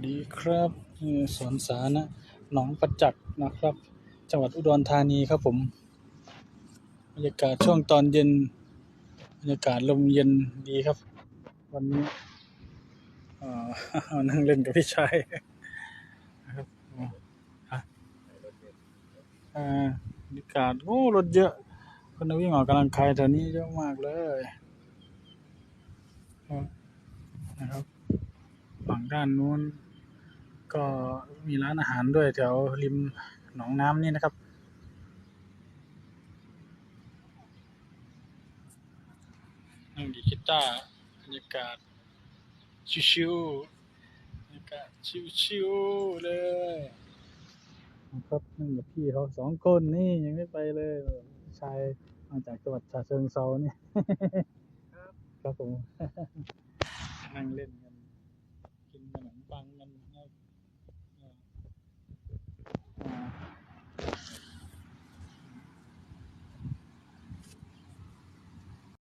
ดีครับสวนสาธารณะหนองประจักษ์นะครับจังหวัดอุดรธานีครับผมบรรยากาศช่วงตอนเย็นบรรยากาศลมเย็นดีครับวันนี้เอ่นั่งเล่นกับพี่ชายนะครับอ่ะบรรยากาศโอ้รถเยอะคนวิ่งออกกำลังกายแถวนี้เยอะมากเลยนะครับฝั่งด้านนู้นก็มีร้านอาหารด้วยแถวริมหนองน้ำนี่นะครับนั่งดีดกีตาร์บรรยากาศชิวๆบรรยากาศชิวๆเลยนะครับนั่งกับพี่เขา2 คนนี่ยังไม่ไปเลยชายมาจากจังหวัดฉะเชิงเทราเนี่ยครับผมนั่งเล่นกันกินขนมปังกันนะครับ